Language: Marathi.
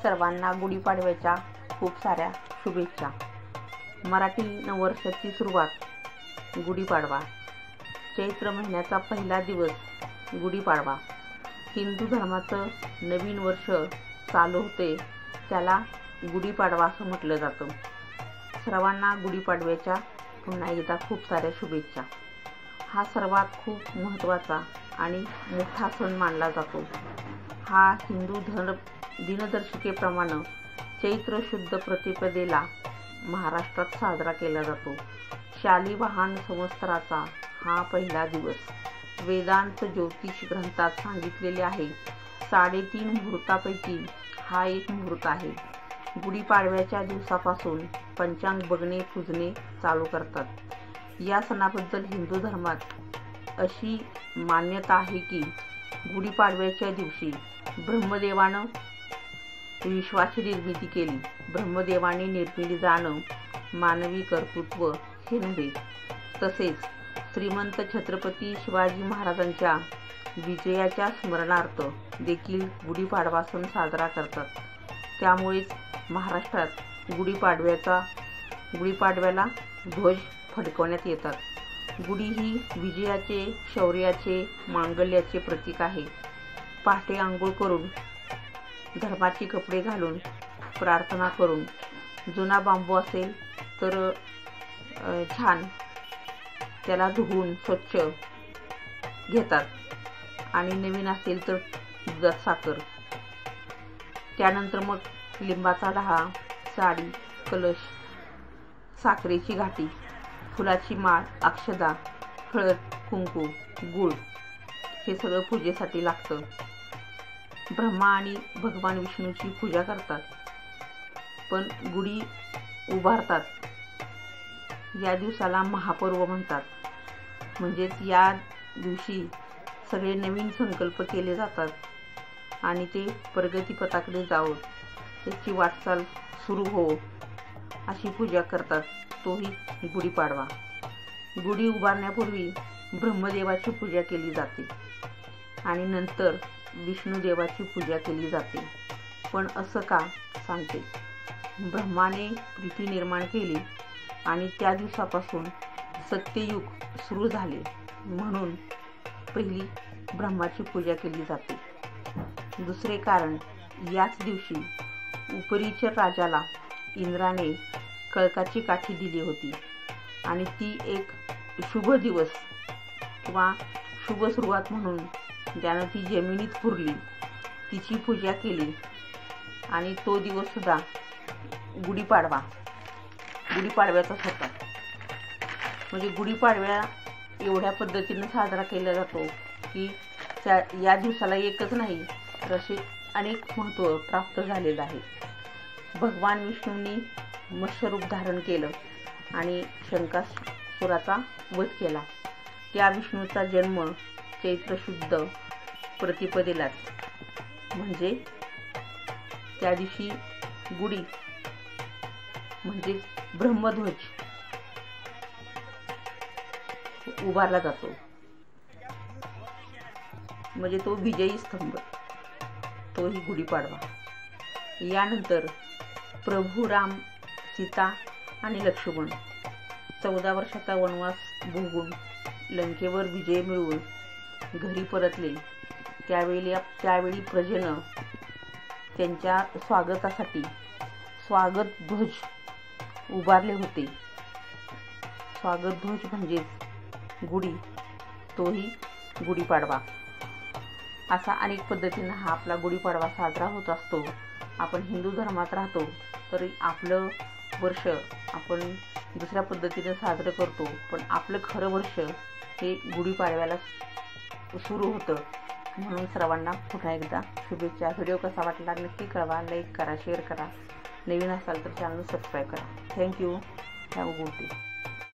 सर्वांना गुढीपाडव्याच्या खूप साऱ्या शुभेच्छा। मराठी नववर्षाची सुरुवात गुढीपाडवा। चैत्र महिन्याचा पहिला दिवस गुढीपाडवा। हिंदू धर्माचं नवीन वर्ष चालू होते त्याला गुढीपाडवा असं म्हटलं जातं। सर्वांना गुढीपाडव्याच्या पुन्हा एकदा खूप साऱ्या शुभेच्छा। हा सर्वात खूप महत्त्वाचा आणि मोठा सण मानला जातो। हा हिंदू दिनदर्शिकेप्रमाणे चैत्र शुद्ध प्रतिपदेला महाराष्ट्रात साजरा केला जातो। शालिवाहन संवत्सराचा हा पहिला दिवस। वेदांत ज्योतिष ग्रंथात सांगितलेले आहे 3.5 मुहूर्तापैकी हा एक मुहूर्त आहे। गुढीपाडव्याच्या दिवसापासून पंचांग बघणे पूजणे चालू करतात। या सणाबद्दल हिंदू धर्मात अशी मान्यता आहे की गुढीपाडव्याच्या दिवशी ब्रह्मदेवानं विश्वाची निर्मिती केली। ब्रह्मदेवाने निर्मिली जाणं मानवी कर्तृत्व हे नव्हे, तसेच श्रीमंत छत्रपती शिवाजी महाराजांच्या विजयाच्या स्मरणार्थ देखील गुढीपाडवा सण साजरा करतात। त्यामुळेच महाराष्ट्रात गुढीपाडव्याला ध्वज फडकवण्यात येतात। गुढी ही विजयाचे, शौर्याचे, मांगल्याचे प्रतीक आहे। पहाटे आंघोळ करून, धर्माची कपडे घालून, प्रार्थना करून, जुना बांबू असेल तर छान त्याला धुवून स्वच्छ घेतात आणि नवीन असेल तर दुधात साखर, त्यानंतर मग लिंबाचा डहा, साडी, कलश, साखरेची घाटी, फुलाची माळ, अक्षदा, हळद, कुंकू, गूळ हे सगळं पूजेसाठी लागतं। ब्रह्मा आणि भगवान विष्णूची पूजा करतात, पण गुढी उभारतात। या दिवसाला महापर्व म्हणतात। म्हणजेच या दिवशी सगळे नवीन संकल्प केले जातात आणि ते प्रगतीपथाकडे जावं, त्याची वाटचाल सुरू हो अशी पूजा करतात। तोही गुढीपाडवा। गुढी उभारण्यापूर्वी ब्रह्मदेवाची पूजा केली जाते आणि नंतर विष्णुदेवाची पूजा केली जाते। पण असं का सांगते? ब्रह्माने पृथ्वी निर्माण केली आणि त्या दिवसापासून सत्ययुग सुरू झाले म्हणून पहिली ब्रह्माची पूजा केली जाते। दुसरे कारण, याच दिवशी उपरीचर राजाला इंद्राने कळकाची काठी दिली होती आणि ती एक शुभ दिवस किंवा शुभ सुरुवात म्हणून ज्यानं ती जमिनीत पुरली तिची पूजा केली आणि तो दिवस सुद्धा गुढीपाडव्याचाच होता। म्हणजे गुढीपाडव्या एवढ्या पद्धतीने साजरा केला जातो की या दिवसाला एकच नाही तर असे अनेक महत्त्व प्राप्त झालेलं आहे। भगवान विष्णूंनी मत्स्यरूप धारण केलं आणि शंकासुराचा वध केला। त्या विष्णूचा जन्म चैत्र शुद्ध प्रतिपदेलाच, म्हणजे त्या दिवशी गुढी म्हणजे ब्रह्मध्वज उभारला जातो, म्हणजे तो विजयी स्तंभ, तोही गुढीपाडवा। यानंतर प्रभू राम, सीता आणि लक्ष्मण 14 वर्षाचा वनवास भोगून लंकेवर विजय मिळवून घरी परतले। त्यावेळी प्रजेनं त्यांच्या स्वागतासाठी स्वागत ध्वज उभारले होते। स्वागत ध्वज म्हणजेच गुढी, तोही गुढीपाडवा। असा अनेक पद्धतीनं हा आपला गुढीपाडवा साजरा होत असतो। आपण हिंदू धर्मात राहतो तरी आपलं वर्ष आपण दुसऱ्या पद्धतीने साजरं करतो, पण आपलं खरं वर्ष हे गुढीपाडव्याला सुरू होतं। म्हणून सर्वांना पुन्हा एकदा शुभेच्छा। व्हिडिओ कसा वाटला नक्की कळवा, लाईक करा, शेअर करा, नवीन असाल तर चॅनल सबस्क्राईब करा। Thank you. Have a good day.